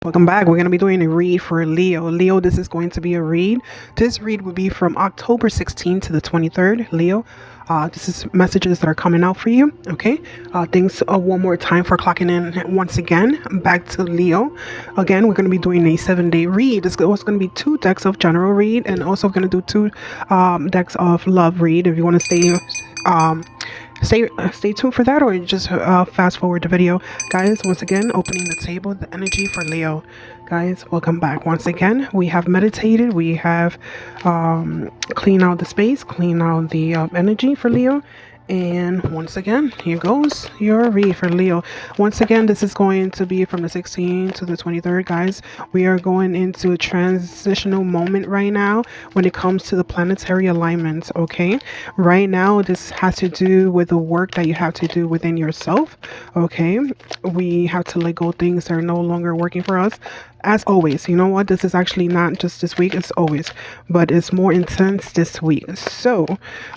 Welcome back. We're going to be doing a read for Leo. Leo, this is going to be a read. This read will be from October 16th to the 23rd. Leo, this is messages that are coming out for you. Okay. Thanks one more time for clocking in once again. Back to Leo. Again, we're going to be doing a 7-day read. It's also going to be 2 decks of general read and also going to do 2 decks of love read. If you want to stay tuned for that, or just fast forward the video. Guys, once again, opening the table, the energy for Leo. Guys, welcome back. Once again, we have meditated, we have cleaned out the space, cleaned out the energy for Leo. And once again, here goes your read for Leo. Once again, this is going to be from the 16th to the 23rd, guys. We are going into a transitional moment right now when it comes to the planetary alignments, okay? Right now, this has to do with the work that you have to do within yourself, okay? We have to let go things that are no longer working for us. As always, you know what, this is actually not just this week, it's always, but it's more intense this week. So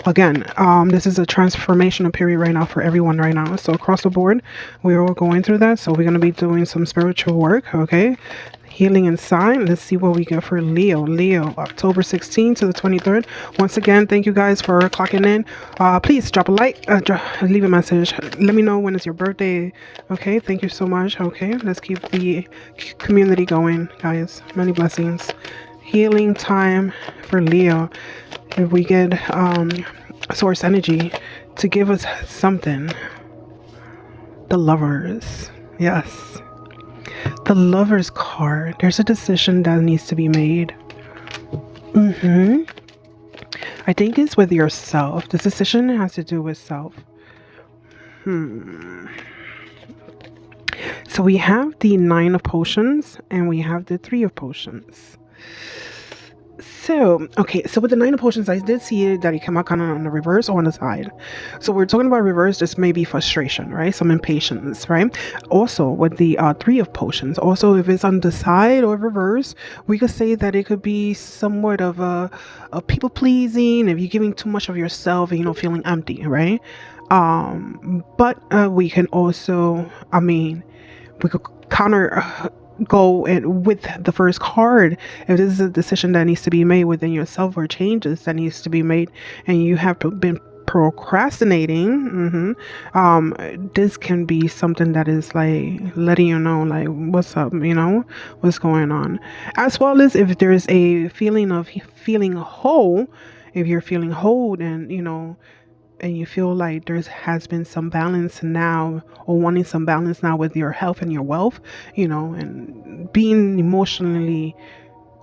again, this is a transformational period right now for everyone right now. So across the board, we're all going through that. So we're going to be doing some spiritual work, okay? Healing inside. Let's see what we get for Leo. Leo, October 16th to the 23rd. Once again, thank you guys for clocking in. Please drop a like, leave a message. Let me know when it's your birthday. Okay, thank you so much. Okay, let's keep the community going, guys. Many blessings. Healing time for Leo. If we get source energy to give us something. The Lovers. Yes. The Lover's card. There's a decision that needs to be made. I think it's with yourself. This decision has to do with self. So we have the 9 of Potions and we have the 3 of Potions. So, okay, so with the 9 of Potions, I did see that it came out kind of on the reverse or on the side. So we're talking about reverse, this may be frustration, right? Some impatience, right? Also, with the 3 of Potions, also if it's on the side or reverse, we could say that it could be somewhat of a people-pleasing, if you're giving too much of yourself and, feeling empty, right? But we can also, we could counter... go and with the first card, if this is a decision that needs to be made within yourself or changes that needs to be made and you have been procrastinating, this can be something that is like letting you know like what's up, what's going on, as well as if there's a feeling of feeling whole. If you're feeling whole and and you feel like there has been some balance now, or wanting some balance now with your health and your wealth, and being emotionally,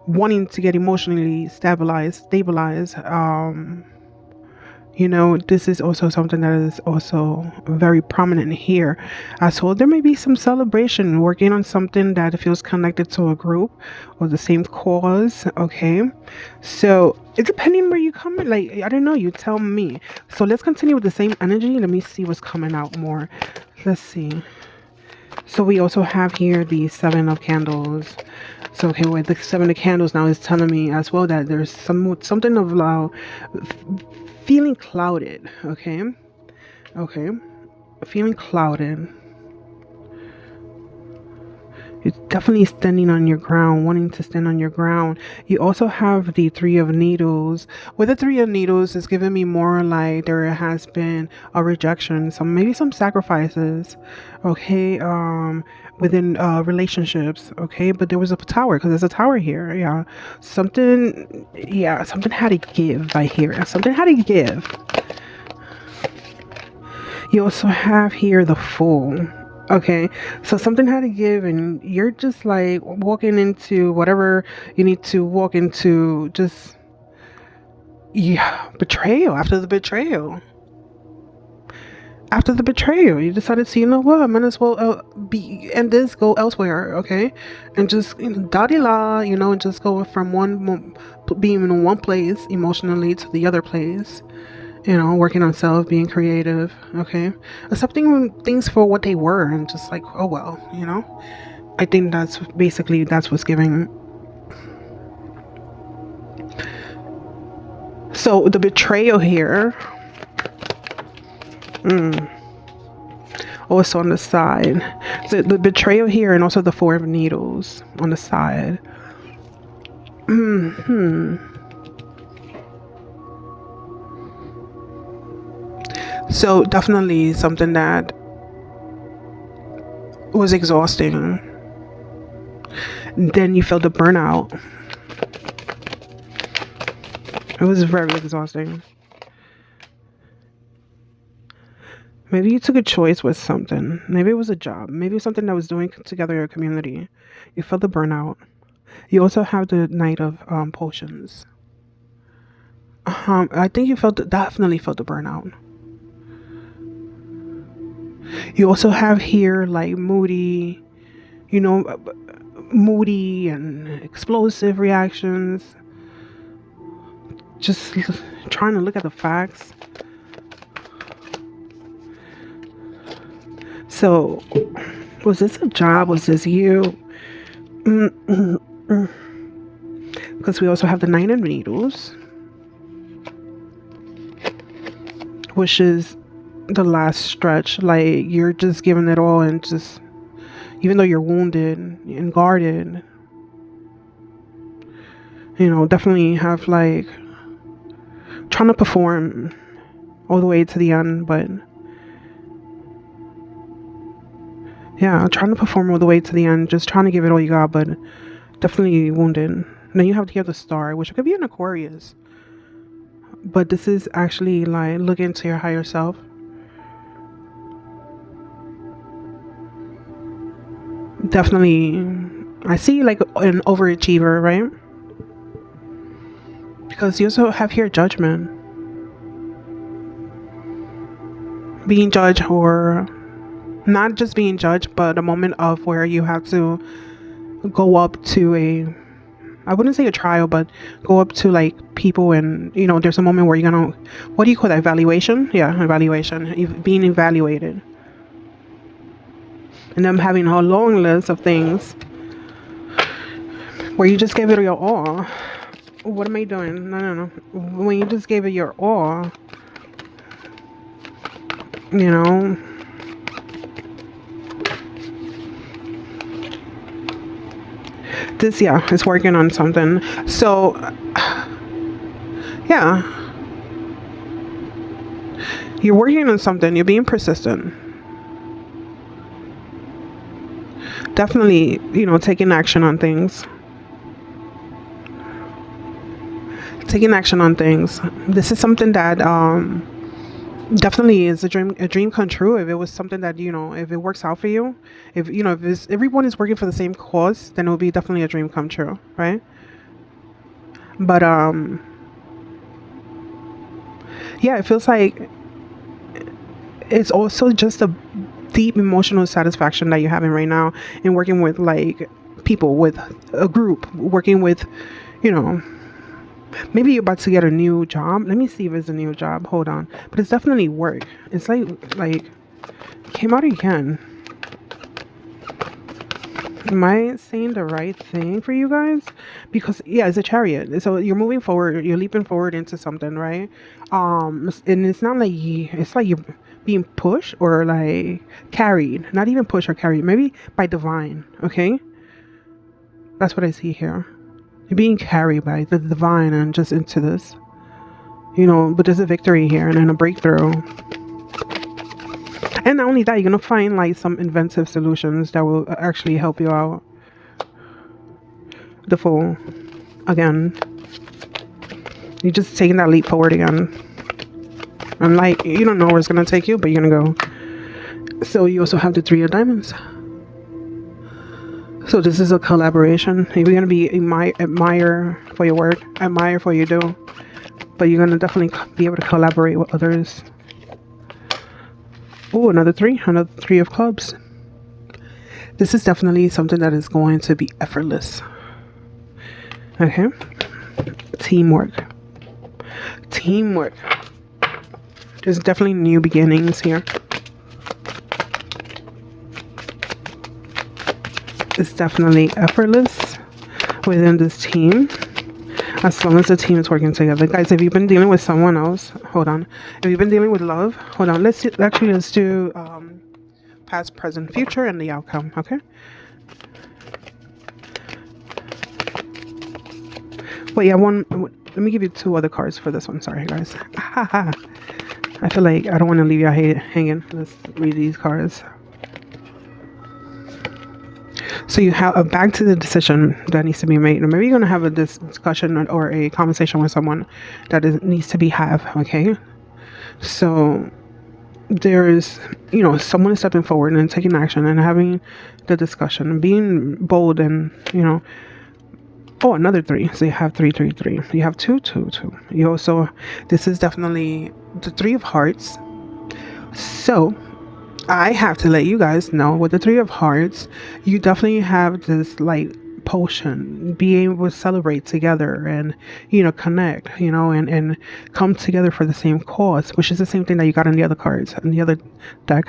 wanting to get emotionally stabilized, this is also something that is also very prominent here. As well, there may be some celebration, working on something that feels connected to a group or the same cause, okay? So it depending where you come, like, I don't know, you tell me. So let's continue with the same energy. Let me see what's coming out more. Let's see. So we also have here the 7 of Candles. So okay, with the 7 of Candles now is telling me as well that there's something of feeling clouded. Okay, feeling clouded. You're definitely standing on your ground, wanting to stand on your ground. You also have the 3 of Needles. With the 3 of Needles, it's giving me more like there has been a rejection, maybe some sacrifices, okay, within relationships, okay, but there was a tower, because there's a tower here, something had to give. I hear something had to give. You also have here the Fool. Okay, so something had to give, and you're just like walking into whatever you need to walk into. Just betrayal. After the betrayal, you decided to, I might as well end this, go elsewhere, okay, and just da-di-la, and just go from being in one place emotionally to the other place. Working on self, being creative, okay? Accepting things for what they were and just like, oh well, I think that's what's giving. So the betrayal here. also on the side. So the betrayal here, and also the Four of Needles on the side. So definitely something that was exhausting. Then you felt the burnout. It was very exhausting. Maybe you took a choice with something. Maybe it was a job. Maybe it was something that was doing together in your community. You felt the burnout. You also have the Knight of Potions. I think you definitely felt the burnout. You also have here like moody, you know, moody and explosive reactions. Just trying to look at the facts. So, was this a job? Was this you? Because we also have the Nine of Needles, which is the last stretch. Like, you're just giving it all, and just, even though you're wounded and guarded, you know, definitely have like trying to perform all the way to the end, but yeah, trying to perform all the way to the end, just trying to give it all you got, but definitely wounded. And then you have here the Star, which could be an Aquarius, but this is actually like looking into your higher self. Definitely, I see like an overachiever, right? Because you also have here Judgment, being judged, or not just being judged, but a moment of where you have to go up to I wouldn't say a trial, but go up to like people, and you know, there's a moment where you're gonna, what do you call that, evaluation? Yeah, evaluation, being evaluated. And I'm having a long list of things where you just gave it your all. What am I doing? No. When you just gave it your all, you know, this, yeah, is working on something. So yeah, you're working on something, you're being persistent, definitely, you know, taking action on things. This is something that definitely is a dream come true. If it was something that, you know, if it works out for you, if you know, if everyone is working for the same cause, then it will be definitely a dream come true, right? But yeah, it feels like it's also just a deep emotional satisfaction that you're having right now in working with like people, with a group, working with, you know, maybe you're about to get a new job. Let me see if it's a new job. Hold on. But it's definitely work. It's like came out again. Am I saying the right thing for you guys? Because yeah, it's a Chariot. So you're moving forward. You're leaping forward into something, right? And it's not like it's like you're being pushed or like carried. Not even pushed or carried. Maybe by divine. Okay, that's what I see here. You're being carried by the divine and just into this, you know, but there's a victory here and then a breakthrough. And not only that, you're going to find like some inventive solutions that will actually help you out. The Fool. Again. You're just taking that leap forward again. And like, you don't know where it's going to take you, but you're going to go. So you also have the Three of Diamonds. So this is a collaboration. You're going to be admire for your work, admire for what you do, but you're going to definitely be able to collaborate with others. Oh, another Three of Clubs. This is definitely something that is going to be effortless. Okay. Teamwork. There's definitely new beginnings here. It's definitely effortless within this team, as long as the team is working together. Guys, if you've been dealing with someone else, hold on. If you've been dealing with love, hold on. Let's do past, present, future, and the outcome. Okay. Wait, let me give you 2 other cards for this one. Sorry, guys. I feel like I don't want to leave you hanging. Let's read these cards. So you have back to the decision that needs to be made. Or maybe you're going to have a discussion or a conversation with someone that needs to be have. Okay. So there's, someone is stepping forward and taking action and having the discussion and being bold and, oh, another 3. So you have 3, 3, 3. You have 2, 2, 2. You also, this is definitely the 3 of hearts. So I have to let you guys know with the 3 of hearts, you definitely have this like potion, being able to celebrate together and, connect, and come together for the same cause, which is the same thing that you got in the other cards, in the other deck.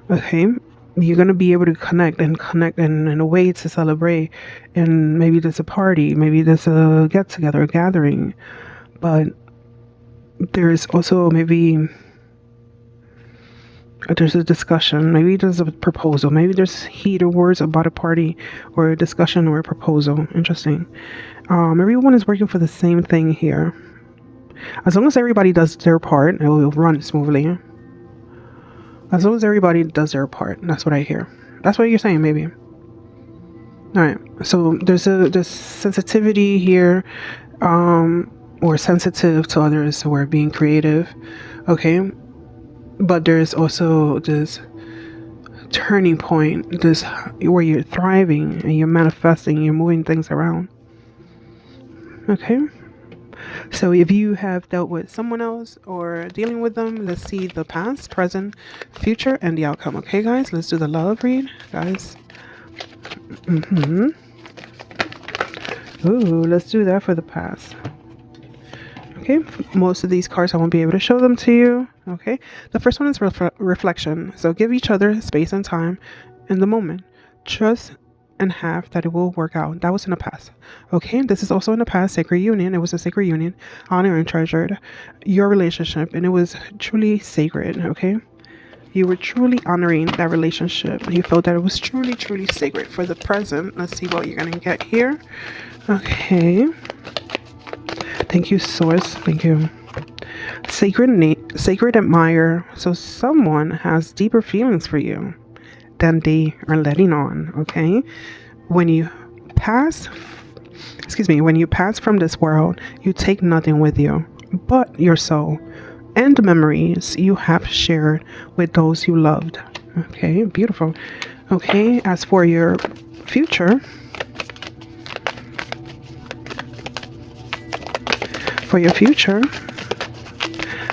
Okay. You're going to be able to connect in a way to celebrate. And maybe there's a party, maybe there's a get together, a gathering, but there's also maybe there's a discussion, maybe there's a proposal, maybe there's heated words about a party or a discussion or a proposal. Interesting. Everyone is working for the same thing here. As long as everybody does their part, it will run smoothly. As long as everybody does their part. That's what I hear. That's what you're saying, maybe. Alright, so there's sensitivity here, or sensitive to others who are being creative. Okay. But there's also this turning point, this where you're thriving and you're manifesting, you're moving things around. Okay. So if you have dealt with someone else or dealing with them, let's see the past, present, future, and the outcome. Okay, guys, let's do the love read, guys. Ooh, let's do that for the past. Okay, most of these cards I won't be able to show them to you. Okay, the first one is reflection. So give each other space and time in the moment. Trust and have that it will work out. That was in the past. Okay, this is also in the past. Sacred union. It was a sacred union. Honor and treasured your relationship, and it was truly sacred. Okay, you were truly honoring that relationship. You felt that it was truly, truly sacred. For the present, let's see what you're gonna get here. Okay. Thank you, Source. Thank you. Sacred admire. So someone has deeper feelings for you than they are letting on. Okay. When you pass from this world, you take nothing with you but your soul and the memories you have shared with those you loved. Okay. Beautiful. Okay. As for your future,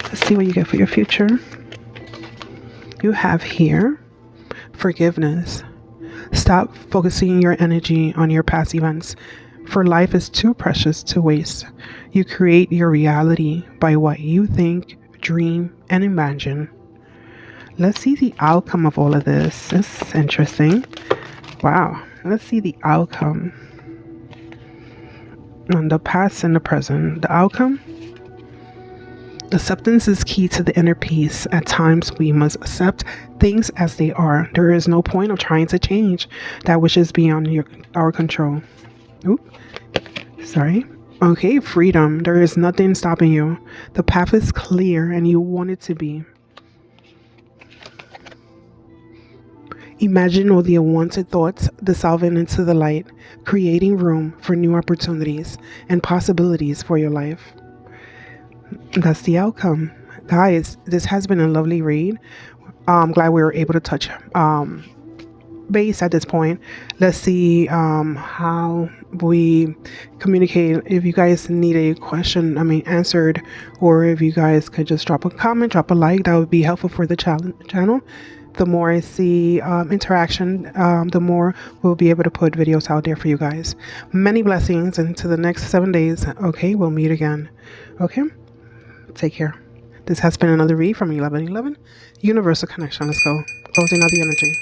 let's see what you get for your future. You have here forgiveness. Stop focusing your energy on your past events, for life is too precious to waste. You create your reality by what you think, dream, and imagine. Let's see the outcome of all of this. It's interesting. Wow. Let's see the outcome. On the past and the present. The outcome. Acceptance is key to the inner peace. At times, we must accept things as they are. There is no point of trying to change that which is beyond our control. Oop. Sorry. Okay, freedom. There is nothing stopping you. The path is clear and you want it to be. Imagine all the unwanted thoughts dissolving into the light, creating room for new opportunities and possibilities for your life. That's the outcome. Guys, this has been a lovely read. I'm glad we were able to touch base at this point. Let's see how we communicate. If you guys need a question, answered, or if you guys could just drop a comment, drop a like, that would be helpful for the channel. The more I see interaction, the more we'll be able to put videos out there for you guys. Many blessings into the next 7 days. Okay, we'll meet again. Okay, take care. This has been another read from 1111 Universal Connection. Let's go. Closing out the energy.